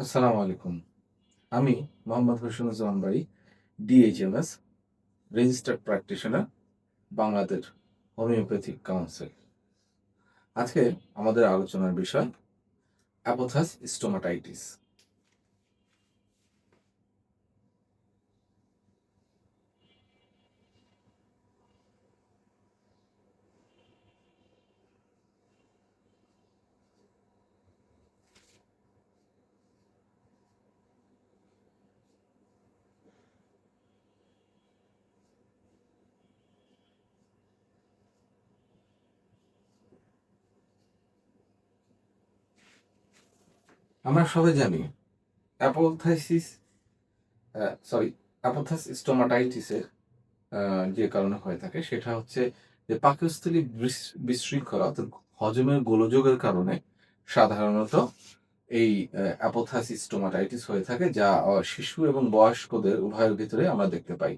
আসসালামু আলাইকুম। আমি Mohammad Hossenuzzaman Bari, DHMS, registered practitioner, Bangladesh homeopathic council. আজকে আমাদের আলোচনার বিষয় অ্যাপোথাস স্টোমাটাইটিস। আমরা সবাই জানি অ্যাপোথাইসিস সরি অ্যাপোথাস স্টোমাটাইটিসের যে কারণে হয়ে থাকে সেটা হচ্ছে যে পাকস্থলী বিশৃঙ্খলা অর্থাৎ হজমের গোলযোগের কারণে সাধারণত এই অ্যাপোথাস স্টোমাটাইটিস হয়ে থাকে, যা শিশু এবং বয়স্কদের উভয়ের ভিতরে আমরা দেখতে পাই।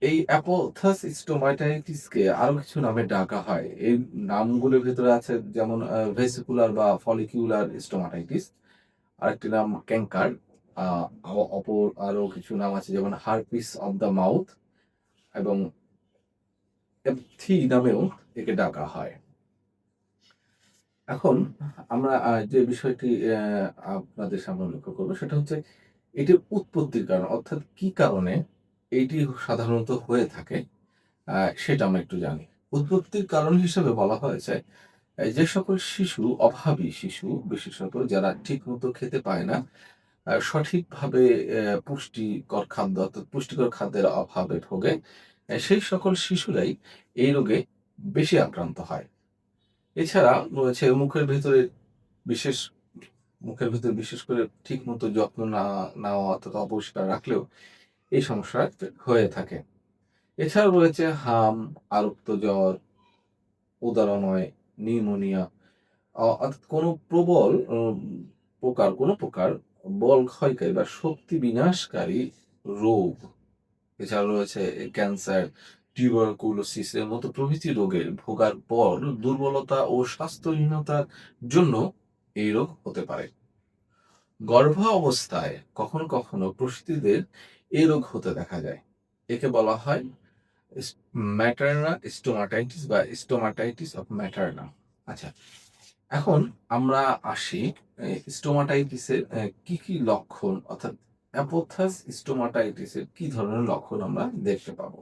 এই অ্যাপোথাস স্টোমাটাইটিসকে আরো কিছু নামে ডাকা হয়। এই নামগুলোর ভেতরে আছে যেমন ভেসিকুলার বা ফলিকিউলার স্টোমাটাইটিস, আরেকটি নাম ক্যাঙ্কার, অপর আরো কিছু নাম আছে যেমন হার্পিস অফ দ্য মাউথ এবং এপথি নামেও একে ডাকা হয়। এখন আমরা যে বিষয়টি আপনাদের সামনে উল্লেখ করবো সেটা হচ্ছে এটির উৎপত্তির কারণ, অর্থাৎ কি কারণে এইটি সাধারণত হয়ে থাকে সেটা আমরা একটু জানি। উৎপত্তির কারণ হিসেবে বলা হয়েছে যে সকল শিশু, অভাবী শিশু বিশেষত যারা ঠিকমতো খেতে পায় না, সঠিকভাবে পুষ্টিকর খাদ্য অর্থাৎ পুষ্টিকর খাদ্যের অভাবে ভোগে, সেই সকল শিশুরাই এই রোগে বেশি আক্রান্ত হয়। এছাড়া রয়েছে বিশেষ মুখের ভেতর বিশেষ করে ঠিকমতো যত্ন না নেওয়া অর্থাৎ অপরিষ্কার রাখলেও এই সমস্যা হয়ে থাকে। এছাড়াও রয়েছে হাম, আরক্ত জ্বর, উদারনয়, নিউমোনিয়া, অর্থাৎ কোনো প্রবল কোনো প্রকার বল ক্ষয়কারী বা শক্তি বিনাশকারী রোগ। এছাড়া রয়েছে ক্যান্সার, টিউবারকুলোসিস এর মতো প্রভৃতি রোগে ভোগার পর দুর্বলতা ও স্বাস্থ্যহীনতার জন্য এই রোগ হতে পারে। গর্ভাবস্থায় কখনো কখনো প্রসূতিদের এই রোগ হতে দেখা যায়। একে বলা হয় ম্যাটারনা স্টোমাটাইটিস বা স্টোমাটাইটিস অফ ম্যাটারনা। আচ্ছা, এখন আমরা আসি স্টোমাটাইটিসের কি কি লক্ষণ, অর্থাৎ অ্যাপোথাস স্টোমাটাইটিসের কি ধরনের লক্ষণ আমরা দেখতে পাবো।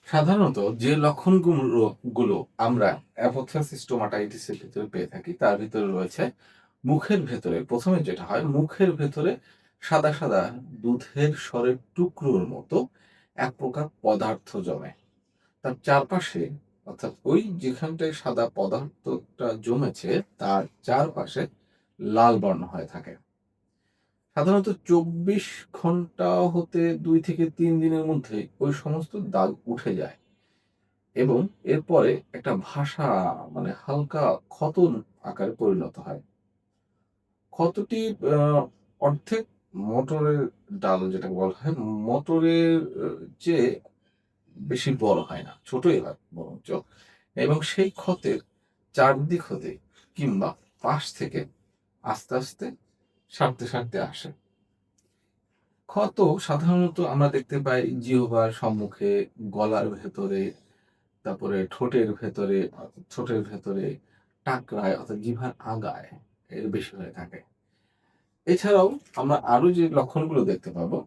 সাধারণত যে লক্ষণগুলো আমরা অ্যাপোথিয়াস স্টোমাটাইটিসের ভিতরে পেয়ে থাকি তার ভিতরে রয়েছে মুখের ভেতরে, প্রথমে যেটা হয় মুখের ভেতরে সাদা সাদা দুধের স্বরের টুকরোর মতো এক প্রকার পদার্থ জমে। তার চারপাশে, অর্থাৎ ওই যেখানটায় সাদা পদার্থটা জমেছে তার চারপাশে লাল বর্ণ হয়ে থাকে। সাধারণত ২৪ ঘন্টা হতে ২ থেকে ৩ দিনের মধ্যে ওই সমস্ত দাগ উঠে যায় এবং এরপরে একটা ভাসা, মানে হালকা ক্ষত আকারে পরিণত হয়। ক্ষতটি আ অর্ধেক মটরের ডাল যেটাকে বলা হয়, মটরের চেয়ে বেশি বড় হয় না, ছোটই হয় বরঞ্চ, এবং সেই ক্ষতের চারদিক হতে কিংবা পাশ থেকে আস্তে, আস্তে সারতে আসে। ক্ষত সাধারণত আমরা দেখতে পাই জিহ্বার সম্মুখে, গলার ভেতরে, তারপরে ঠোঁটের ভেতরে, টাকরায় অর্থাৎ জিহ্বার আগায় এর বেশি হয়ে থাকে। এছাড়াও আমরা আরো যে লক্ষণগুলো দেখতে পাবো,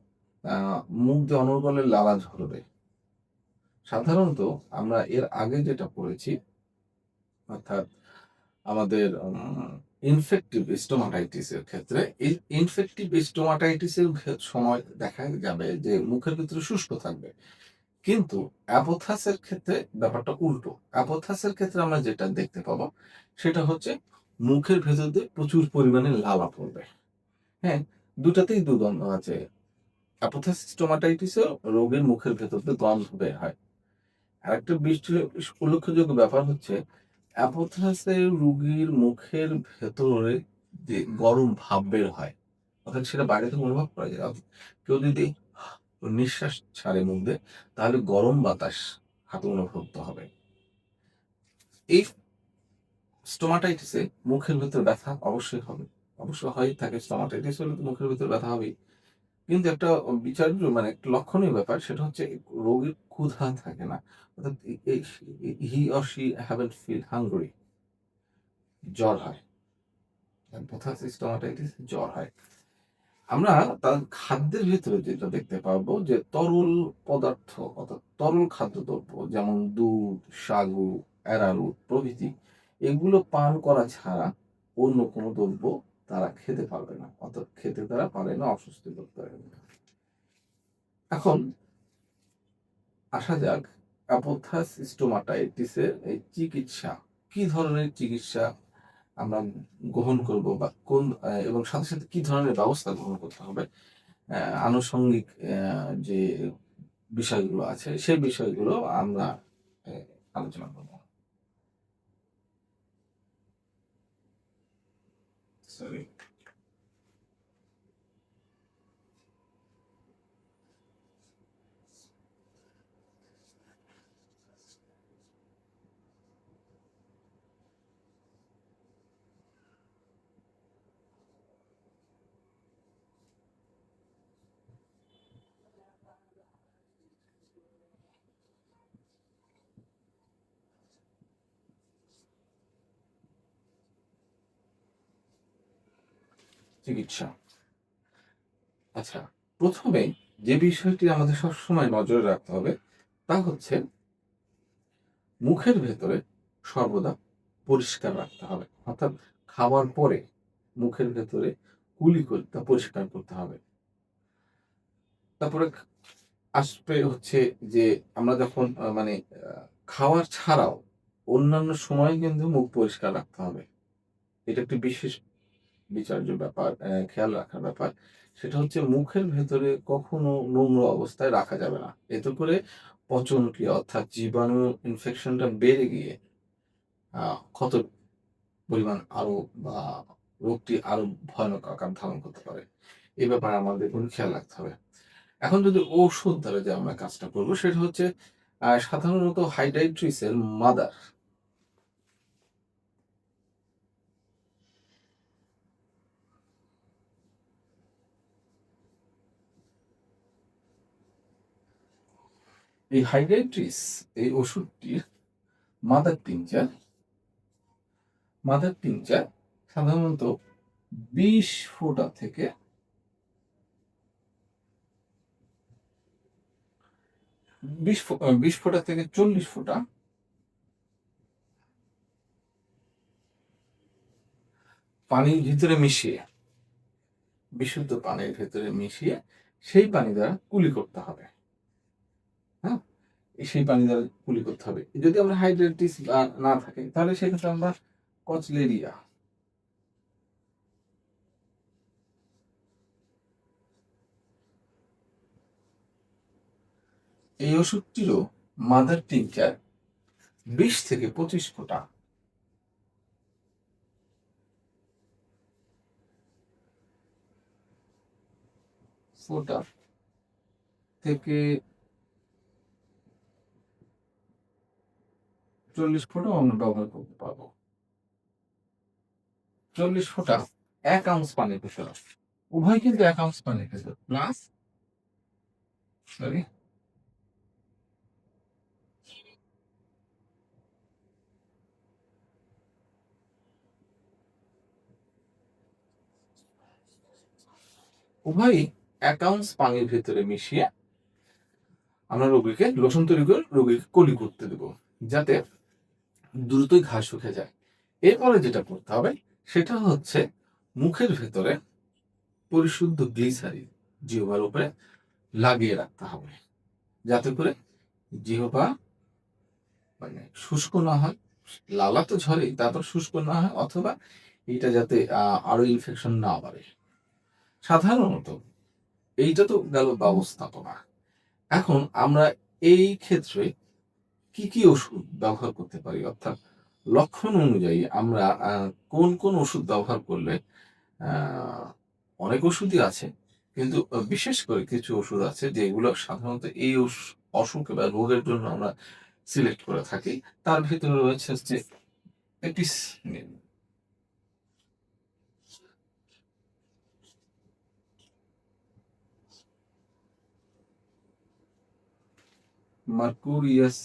আ মুখ দিয়ে অনর্গলে লালা ঝরবে। সাধারণত আমরা এর আগে যেটা পড়েছি, অর্থাৎ আমাদের ইনফেক্টিভ স্টোমাটাইটিস এর ক্ষেত্রে, এই ইনফেক্টিভ স্টোমাটাইটিস এর সময় দেখা যাবে যে মুখের ভিতরে শুষ্ক থাকবে। কিন্তু অ্যাপোথাসের ক্ষেত্রে ব্যাপারটা উল্টো। অ্যাপোথাসের ক্ষেত্রে আমরা যেটা দেখতে পাবো সেটা হচ্ছে মুখের ভেতর দিয়ে প্রচুর পরিমাণে লালা পড়বে। হ্যাঁ? দুটাতেই দুর্গন্ধ আছে। অ্যাপোথিস স্টোমাটাইটিসও রোগীর মুখের ভেতর দিয়ে গন্ধ বের হয়। আরেকটা উল্লেখযোগ্য ব্যাপার হচ্ছে অ্যাপোথিসের রোগীর মুখের ভেতরে যে গরম ভাব বের হয়, অর্থাৎ সেটা বাইরে থেকে অনুভব করা যায়। কেউ যদি নিঃশ্বাস ছাড়ে মুখ দিয়ে, তাহলে গরম বাতাস হাতে অনুভূত হবে। এই স্টোমাটাইটিসে মুখের ভেতর ব্যথা অবশ্যই হবে। অবশ্য হয়েই থাকে, স্টোমাটাইটিস হলে তো মুখের ভেতর ব্যথা হবেই। কিন্তু একটা বিচার্য মানে একটা লক্ষণীয় ব্যাপার, সেটা হচ্ছে রোগীর ক্ষুধা থাকে না। অর্থাৎ he or she haven't feel hungry, জ্বর হয়। স্টোমাটাইটিস জ্বর হয়। আমরা তার খাদ্যের ভেতরে যেটা দেখতে পাবো যে তরল পদার্থ, অর্থাৎ তরল খাদ্যদ্রব্য যেমন দুধ, সাগু, অ্যারারুট প্রভৃতি, এগুলো পান করা ছাড়া অন্য কোনো দ্রব্য তারা খেতে পারবে না, অর্থাৎ খেতে তারা পারে না, অস্বস্তি বোধ করে। এখন আসা যাক অ্যাপোথিস স্টোমাটাইটিসের এই চিকিৎসা, কি ধরনের চিকিৎসা আমরা গ্রহণ করব বা কোন এবং সাথে, সাথে কি ধরনের ব্যবস্থা গ্রহণ করতে হবে। আনুষঙ্গিক যে বিষয়গুলো আছে সেই বিষয়গুলো আমরা অ্যা আলোচনা করব। সরি। চিকিৎসা। আচ্ছা, ১ম এ যে বিষয়টি আমাদের সবসময় নজরে রাখতে হবে তা হচ্ছে মুখের ভেতরে সর্বদা পরিষ্কার রাখতে হবে। অর্থাৎ খাওয়ার পরে মুখের ভেতরে কুলি করে তা পরিষ্কার করতে হবে। তারপরে আসবে হচ্ছে যে আমরা যখন মানে খাওয়ার ছাড়াও অন্যান্য সময়ে কিন্তু মুখ পরিষ্কার রাখতে হবে। এটা একটি বিশেষ বিচার্য ব্যাপার, খেয়াল রাখার ব্যাপার। সেটা হচ্ছে মুখের ভেতরে কখনো নোংরা অবস্থায় রাখা যাবে না। এতে করে পচন ক্রিয়া, অর্থাৎ জীবাণু ইনফেকশনটা বেড়ে গিয়ে ক্ষত পরিমাণ আরো বা রোগটি আরো ভয়ানক আকার ধারণ করতে পারে। এ ব্যাপারে আমাদের কিন্তু খেয়াল রাখতে হবে। এখন যদি ঔষধ দ্বারা যে আমরা কাজটা করব সেটা হচ্ছে সাধারণত হাইড্রাইট্রিসের মাদার, এই হাইড্রাইট্রিস এই ওষুধটির মাদার টিংচার মাদার টিংচার সাধারণত ২০ ফোঁটা থেকে ২০ ফোঁটা থেকে ৪০ ফোঁটা পানির ভিতরে মিশিয়ে, বিশুদ্ধ পানির ভেতরে মিশিয়ে সেই পানি দ্বারা কুলি করতে হবে। হ্যাঁ? সেই পানি দ্বারা কুলি করতে হবে। যদি আমরা হাইড্রাইটিস না থাকে তাহলে সেক্ষেত্রে আমরা কচলেরিয়া, এই ওষুধটিরও মাদার টিংচার ২০ থেকে ২৫ ফোঁটা ফোঁটা থেকে ৪০ ফোঁটাও আমরা ব্যবহার করতে পারবো। ৪০ ফোঁটা ১ আউন্স পানির ভেতরে। উভয় কিন্তু ১ আউন্স পানির ভেতর। প্লাস সরি উভয়ই ১ আউন্স পানির ভেতরে মিশিয়ে আমরা রোগীকে লোশন তৈরি করে রোগীকে কলি করতে দেব। যাতে দ্রুতই ঘা শুকে যায়। এরপরে যেটা করতে হবে সেটা হচ্ছে মুখের ভেতরে পরিশুদ্ধ গ্লিসারিন জিহ্বার উপরে লাগিয়ে রাখতে হবে। যাতে করে জিহ্বা মানে শুষ্ক না হয়, লালা তো ঝরেই, তারপর শুষ্ক না হয়, অথবা এটা যাতে আরো ইনফেকশন না বাড়ে। সাধারণত এইটা তো গেল ব্যবস্থাপনা। এখন আমরা এই ক্ষেত্রে কি ওষুধ ব্যবহার করতে পারি? অর্থাৎ লক্ষণ অনুযায়ী আমরা কোন ওষুধ ব্যবহার করলে আ অনেক ওষুধই আছে। কিন্তু বিশেষ করে কিছু ওষুধ আছে যেগুলো সাধারণত এই অসুখ বা রোগের জন্য আমরা সিলেক্ট করে থাকি। তার ভেতরে রয়েছে হচ্ছে এপিসনিন, mercurius,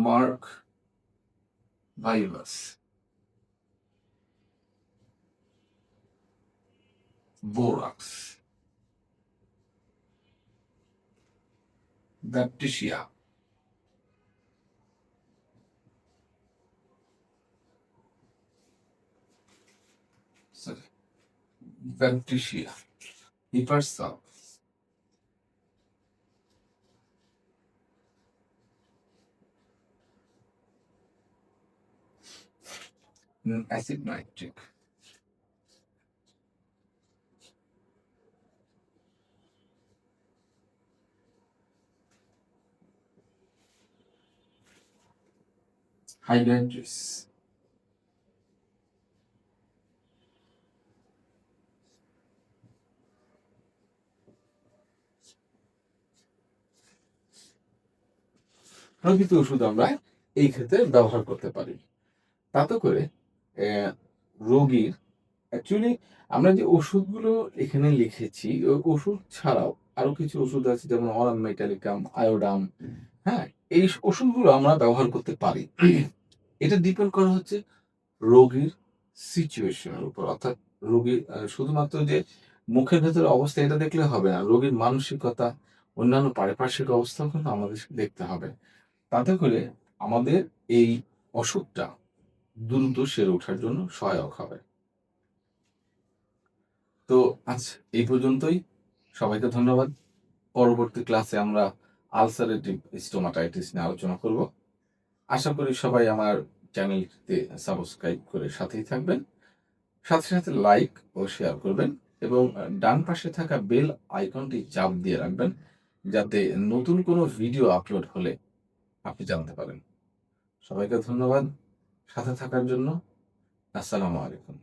merc vivus, borax, baptisia, sorry baptisia, hepar sulph, acid nitric. Hydrastis. প্রভৃত ওষুধ আমরা এই ক্ষেত্রে ব্যবহার করতে পারি। তাতে করে রোগীর অ্যাকচুয়ালি আমরা যে ওষুধগুলো এখানে লিখেছি, ওষুধ ছাড়াও আরো কিছু ওষুধ আছে যেমন অরাম মেটালিকাম, আয়োডাম, হ্যাঁ? এই ওষুধগুলো আমরা ব্যবহার করতে পারি। এটা ডিপেন্ড করে হচ্ছে রোগীর সিচুয়েশন এর উপর। অর্থাৎ রোগীর শুধুমাত্র যে মুখের ভেতরের অবস্থা এটা দেখলে হবে না। রোগীর মানসিকতা, অন্যান্য পারিপার্শ্বিক অবস্থাও কিন্তু আমাদের দেখতে হবে। তাতে করে আমাদের এই অসুখটা দ্রুত সেরে ওঠার জন্য সহায়ক হবে। তো আজ এই পর্যন্তই। সবাইকে ধন্যবাদ। পরবর্তী ক্লাসে আমরা আলসারেটিভ স্টোমাটাইটিস নিয়ে আলোচনা করব। আশা করি সবাই আমার চ্যানেলটিতে সাবস্ক্রাইব করে সাথেই থাকবেন। সাথে লাইক ও শেয়ার করবেন এবং ডান পাশে থাকা বেল আইকনটি চাপ দিয়ে রাখবেন যাতে নতুন কোনো ভিডিও আপলোড হলে আপনি জানতে পারেন। সবাইকে ধন্যবাদ সাথে থাকার জন্য। আসসালামু আলাইকুম।